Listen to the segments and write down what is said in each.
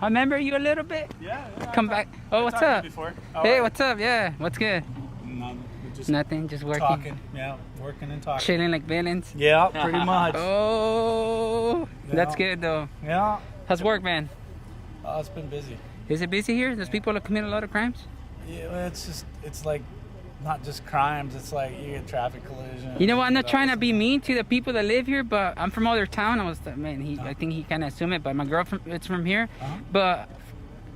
I remember you a little bit. Yeah. Come back. Oh, what's up? Hey, what's up? Yeah, what's good? Just Nothing, just working. talking. Yeah, working and talking. Chilling like villains. Yeah, pretty much. Oh, that's good though. Yeah. How's work, man? Oh, it's been busy. Is it busy here? There's people that commit a lot of crimes? Yeah, well, it's like not just crimes. It's like you get traffic collisions. You know what? I'm not trying to be mean to the people that live here, but I'm from other town. I think he kind of assumed it, but my girlfriend, it's from here. But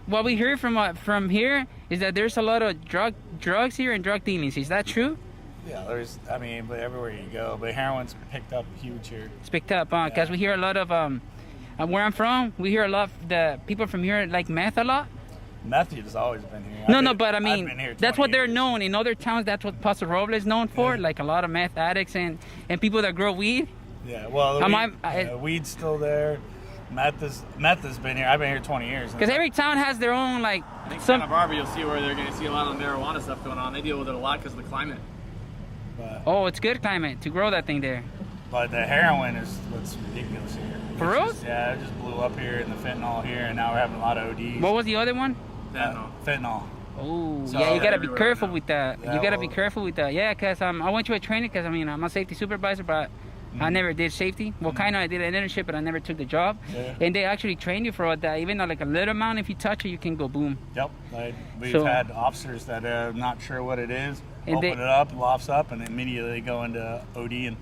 what we hear from here is that there's a lot of drugs here and drug dealings. Is that true? Yeah, but everywhere you go, but heroin's picked up huge here. It's picked up, because we hear a lot of where I'm from, we hear a lot of the people from here like meth a lot. Meth has always been here. But I mean, that's what they're years. known in other towns. That's what Paso Robles is known for, like a lot of meth addicts and people that grow weed. Yeah, well, weed's still there. Meth has been here. I've been here 20 years. Because every town has their own, like, I think Santa Barbara, you'll see where they're going to see a lot of marijuana stuff going on. They deal with it a lot because of the climate. Oh, it's good climate to grow that thing there. But the heroin is what's ridiculous here. For real? Yeah, it just blew up here, and the fentanyl here, and now we're having a lot of ODs. What was the other one? Fentanyl. Oh, So, yeah, you gotta be careful with that. Yeah, you gotta be careful with that. Yeah, because I went to a training because, I'm a safety supervisor, but I never did safety. Well, kind of, I did an internship, but I never took the job. Yeah. And they actually train you for that. Even though, like, a little amount, if you touch it, you can go boom. Yep. We've had officers that are not sure what it is, and open it up, lofts up, and immediately go into OD.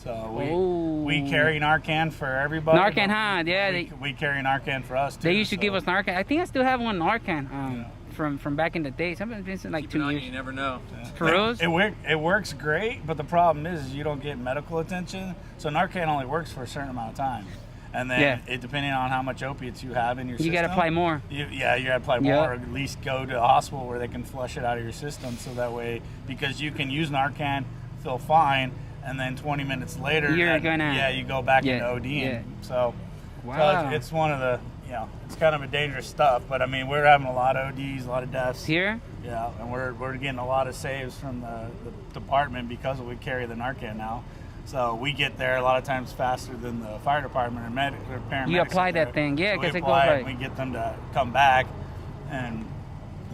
So we carry Narcan for everybody. Narcan, huh? Yeah. We carry Narcan for us, too. They used to give us Narcan. I think I still have one Narcan from back in the day. Something been like 2 years. You never know. For reals? It works great, but the problem is you don't get medical attention. So Narcan only works for a certain amount of time. And then depending on how much opiates you have in your system. You got to apply more. You got to apply more, or at least go to a hospital where they can flush it out of your system. So that way, because you can use Narcan, feel fine, and then 20 minutes later, you go back into OD. Yeah. So, wow. So it's one of the, it's kind of a dangerous stuff. But I mean, we're having a lot of ODs, a lot of deaths. Here? Yeah, and we're getting a lot of saves from the department because we carry the Narcan now. So we get there a lot of times faster than the fire department or paramedics. You apply that thing, because it goes like. We get them to come back and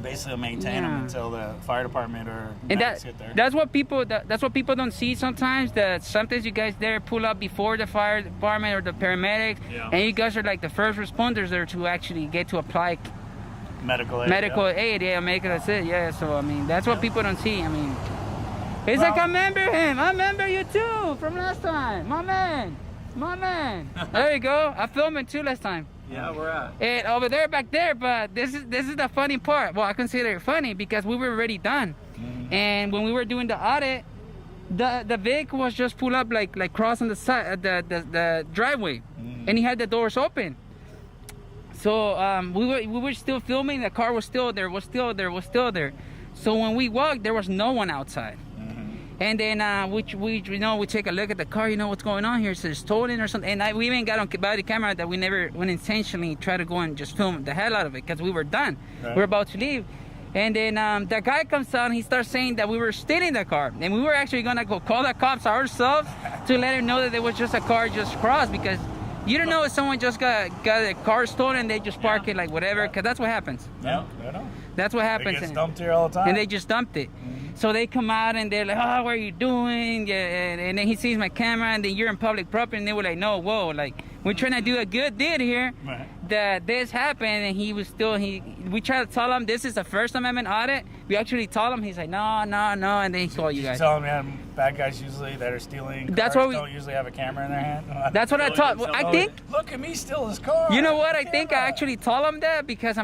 basically maintain them until the fire department or medics get there. That's what people don't see sometimes. That sometimes you guys there pull up before the fire department or the paramedics, and you guys are like the first responders there to actually get to apply medical aid. Medical assist. Yeah. So I mean, that's what people don't see. I mean. He's like, I remember him. I remember you too from last time. My man. There you go. I filmed it too last time. Yeah, we're at. And over there, back there. But this is the funny part. Well, I consider it funny because we were already done. And when we were doing the audit, the vehicle was just pulled up like crossing the side, the driveway, and he had the doors open. So we were still filming. The car was still there. So when we walked, there was no one outside. And then we take a look at the car, what's going on here, so it's stolen or something. And we even got on body camera that we never went intentionally try to go and just film the hell out of it because we were done. Right. We were about to leave. And then the guy comes out and he starts saying that we were stealing the car. And we were actually going to go call the cops ourselves to let him know that it was just a car just crossed, because you don't know if someone just got a car stolen and they just park it like whatever, because that's what happens. Yeah, I know. That's what happens. It gets dumped here all the time. And they just dumped it. So they come out and they're like, oh, what are you doing? And then he sees my camera, and then you're in public property, and they were like, no, whoa, like, we're trying to do a good deed here. Right. That this happened, and he was still, we tried to tell him this is a First Amendment audit. We actually told him, he's like, no, and then he called you guys. Tell him, bad guys usually that are stealing cars don't usually have a camera in their hand. That's what I thought. Well, I think, look at me steal his car. You know what? I think I actually told him that because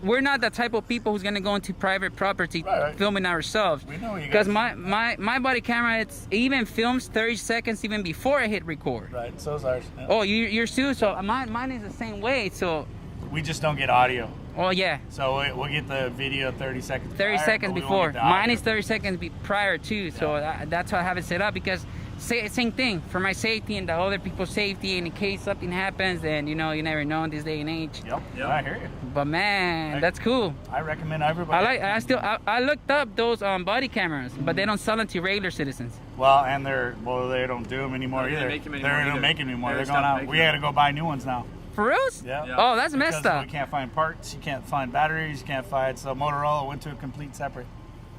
we're not the type of people who's gonna go into private property filming ourselves. We know you guys. Because my body camera, it even films 30 seconds even before I hit record. Right. So is ours. Yeah. Oh, yours too. So mine is the same way. So we just don't get audio. Oh yeah. So we'll get the video 30 seconds. 30 seconds before. Mine is 30 seconds prior too. So that's how I have it set up, because same thing for my safety and the other people's safety, and in case something happens, then you never know in this day and age. Yep. I hear you. But man, that's cool. I recommend everybody. I looked up those body cameras, but they don't sell them to regular citizens. Well, and they don't do them anymore either. They don't make them anymore. They're going out. We got to go buy new ones now. For reals? Yeah. Oh, that's Because messed up. We can't find parts. You can't find batteries. You can't find. So Motorola went to a complete separate.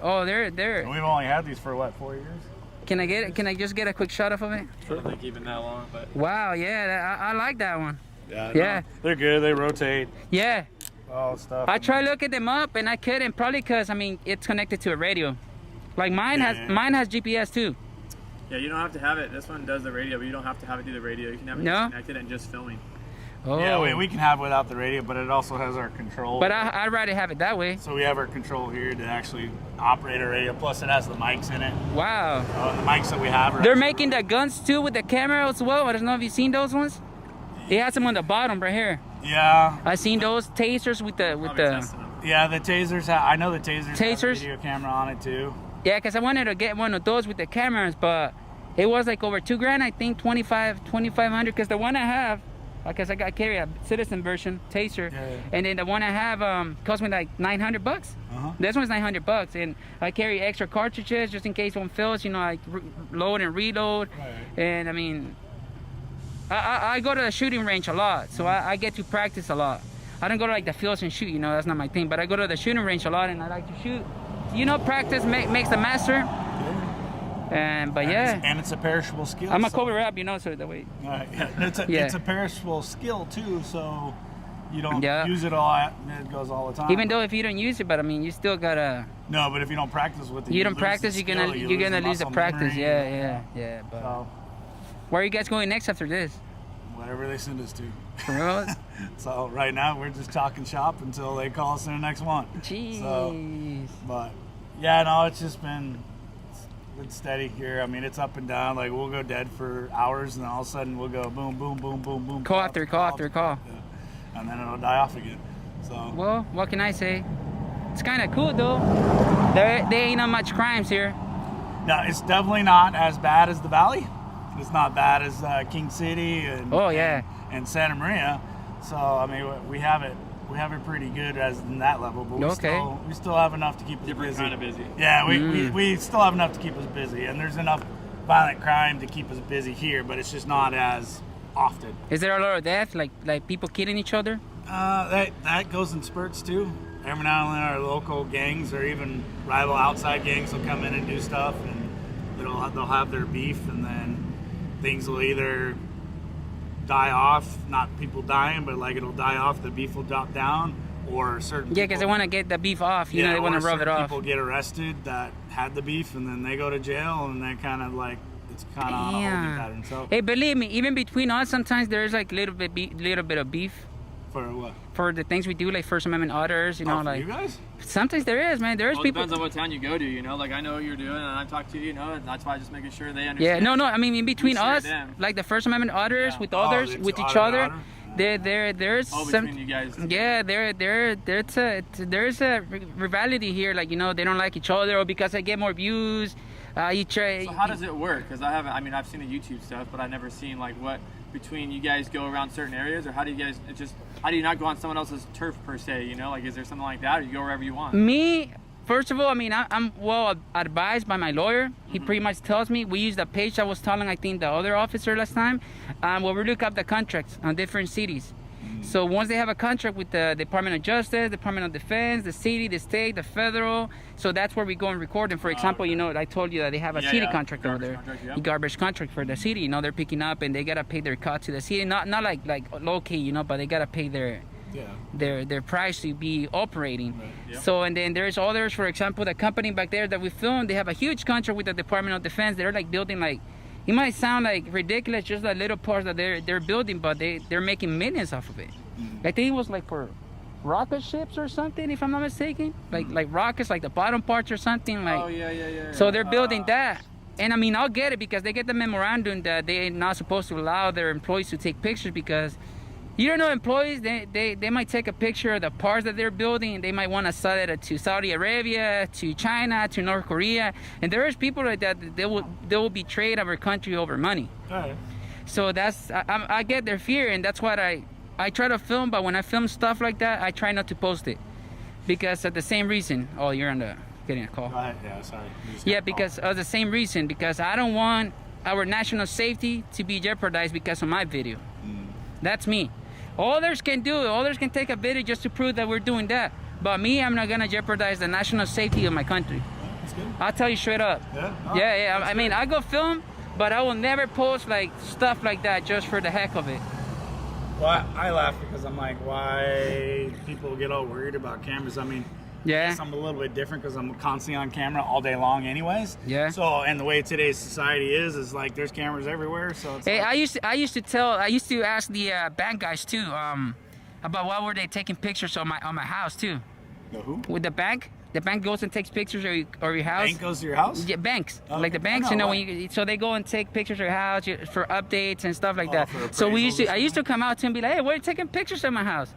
Oh, they're. And we've only had these for what, 4 years? Can I get it? Can I just get a quick shot of it? I don't think even that long, but. Wow. Yeah. I like that one. Yeah. Yeah. No, they're good. They rotate. Yeah. All stuff. I tried looking them up and I couldn't, probably because I mean it's connected to a radio. Like mine has GPS too. Yeah, you don't have to have it. This one does the radio, but you don't have to have it do the radio. You can have it disconnected and just filming. Oh. Yeah, we can have it without the radio, but it also has our control. But I'd rather have it that way. So we have our control here to actually operate a radio. Plus, it has the mics in it. Wow. The mics that we have. They're making the guns too with the camera as well. I don't know if you've seen those ones. It has them on the bottom right here. Yeah. I seen those tasers with the Yeah, the tasers. I know the tasers. Have a video camera on it too. Yeah, because I wanted to get one of those with the cameras, but it was like over $2,000. I think 2,500. Because the one I have, because I carry a Citizen version taser, and then the one I have cost me like $900. This one's $900, and I carry extra cartridges just in case one fails. You know, I load and reload, and I mean, I go to the shooting range a lot, so I get to practice a lot. I don't go to like the fields and shoot. You know, that's not my thing. But I go to the shooting range a lot, and I like to shoot. You know, practice makes the master. But and it's a perishable skill. I'm a cover up, you know, so that way. It's a perishable skill too, so you don't use it all. It goes all the time. Even though if you don't use it, but I mean, you still gotta. No, but if you don't practice with it, you don't practice, you're gonna lose the practice. Yeah. But so, where are you guys going next after this? Whatever they send us to. For real? So right now we're just talking shop until they call us in the next one. Jeez. So, but yeah, no, it's just been. It's steady here. I mean, it's up and down. Like, we'll go dead for hours, and then all of a sudden we'll go boom, boom, boom, boom, boom. Call after call. Yeah. And then it'll die off again. So. Well, what can I say? It's kind of cool, though. There ain't not much crimes here. No, it's definitely not as bad as the Valley. It's not bad as King City and Santa Maria. So, I mean, we have it pretty good as in that level, but we still have enough to keep us busy. Kind of busy. Yeah, we still have enough to keep us busy, and there's enough violent crime to keep us busy here, but it's just not as often. Is there a lot of death, like people killing each other? That goes in spurts too. Every now and then our local gangs or even rival outside gangs will come in and do stuff, and they'll have their beef, and then things will either die off, not people dying, but like it'll die off, the beef will drop down, or certain because they want to get the beef off, you know, they want to rub it off. People get arrested that had the beef, and then they go to jail, and they kind of like, it's kind of on a holding pattern. So hey, believe me, even between us sometimes there's like little bit of beef. For what? For the things we do, like First Amendment orders, you know, like. You guys? Sometimes there is, man. There is people. It depends on what town you go to, you know. Like I know what you're doing, and I talk to you, you know, and that's why I'm just making sure they understand. Yeah, no. I mean, in between us, like the First Amendment orders with others, with each other, there's some. Between you guys. Yeah, there's a rivalry here. Like, you know, they don't like each other, or because I get more views. So how does it work? Because I've seen the YouTube stuff, but I've never seen like what between you guys go around certain areas, or how do you not go on someone else's turf per se? You know, like is there something like that, or you go wherever you want? Me, first of all, I mean, I'm well advised by my lawyer. He pretty much tells me we use the page I was telling, I think, the other officer last time, where we look up the contracts on different cities. So once they have a contract with the Department of Justice, Department of Defense, the city, the state, the federal, so that's where we go and record them. For example, you know, I told you that they have a city contract over there, garbage contract for the city. You know, they're picking up and they gotta pay their cut to the city. Not like low key, you know, but they gotta pay their price to be operating. Right. Yep. So, and then there's others. For example, the company back there that we filmed, they have a huge contract with the Department of Defense. They're like building like. It might sound like ridiculous, just like little parts that they're building, but they're making millions off of it. I think it was like for rocket ships or something, if I'm not mistaken. Like rockets, like the bottom parts or something. Like. Oh yeah. So they're building that, and I mean I'll get it because they get the memorandum that they're not supposed to allow their employees to take pictures because. You don't know, employees, they might take a picture of the parts that they're building. They might want to sell it to Saudi Arabia, to China, to North Korea. And there is people like that, they will betray our country over money. Right. So that's, I get their fear, and that's why I try to film, but when I film stuff like that, I try not to post it. Because of the same reason. Oh, you're getting a call. Go ahead. Yeah, sorry. Yeah, because of the same reason. Because I don't want our national safety to be jeopardized because of my video. That's me. Others can do it. Others can take a video just to prove that we're doing that. But me, I'm not gonna jeopardize the national safety of my country. That's good. I'll tell you straight up. Yeah. Yeah. That's I mean, good. I go film, but I will never post like stuff like that just for the heck of it. Well, I laugh because I'm like, why people get all worried about cameras? I mean, I Yeah. guess I'm a little bit different because I'm constantly on camera all day long, anyways. Yeah. So, and the way today's society is like there's cameras everywhere. So it's Hey, like, I used to ask the bank guys too, about why were they taking pictures on my house too. the who? With the bank goes and takes pictures of your house. Bank goes to your house? Yeah, banks, Oh, like the okay. banks, Oh, you know, wow. when you, so they go and take pictures of your house for updates and stuff like Oh, that. for So appraisals or I used to come out to and be like, hey, why are you taking pictures of my house?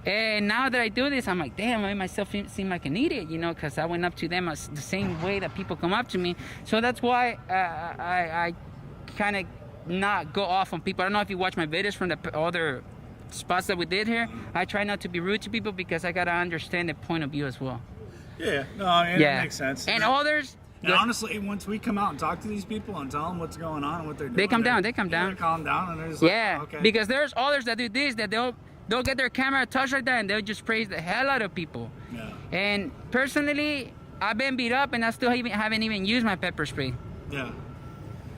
And now that I do this, I'm like, damn, I made myself seem like an idiot, you know, because I went up to them the same way that people come up to me. So that's why I kind of not go off on people. I don't know if you watch my videos from the other spots that we did here. I try not to be rude to people because I got to understand the point of view as well. Yeah. No, I mean, Yeah. it makes sense. And others... And honestly, once we come out and talk to these people and tell them what's going on and what they're doing, They come down. They calm down, and they're just Yeah, like, okay. because there's others that do this, that they'll get their camera touched like that and they'll just praise the hell out of people. Yeah. And personally, I've been beat up and I still haven't even used my pepper spray. Yeah.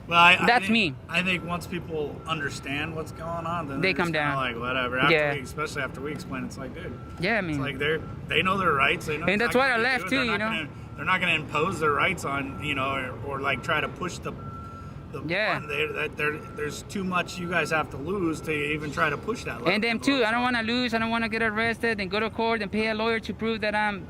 Well, I That's think, me. I think once people understand what's going on, then They they're come just kinda down. like whatever. After Yeah. especially after we explain, it's like, dude, Yeah, I it's mean, like they know their rights. They know And that's exactly why I what left do. too, They're you not know? they're not going to impose their rights on, you know, or like try to push the Yeah. button. There's too much you guys have to lose to even try to push that. and them too. I don't want to lose. I don't want to get arrested and go to court and pay a lawyer to prove that I'm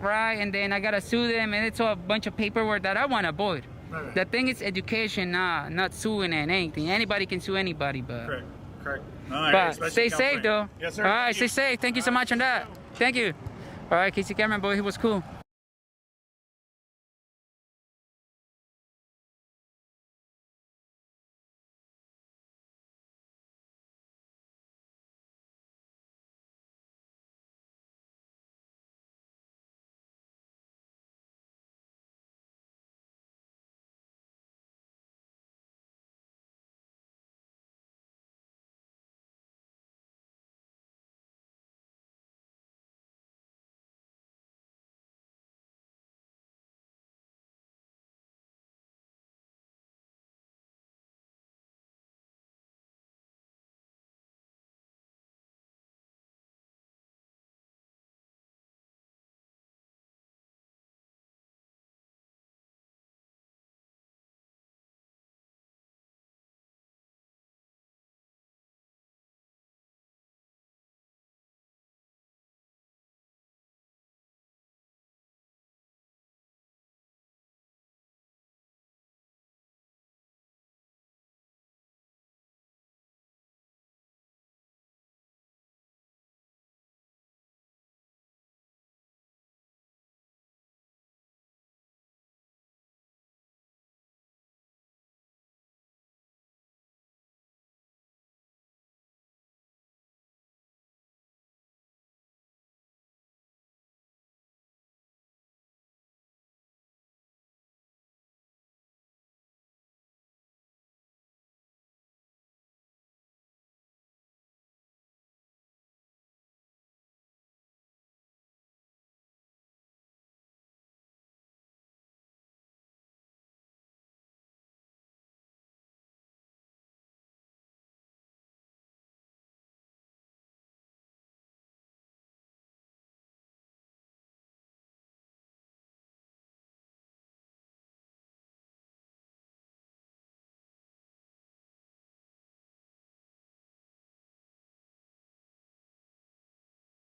right, and then I gotta sue them, and it's a bunch of paperwork that I want to avoid. Right. The thing is education, not suing and anything. Anybody can sue anybody, but. Correct. No, But especially stay safe California. though. Yes, sir. All right, Thank stay you. safe. Thank you so much on that. Thank you. All right, Casey Cameron, boy, he was cool.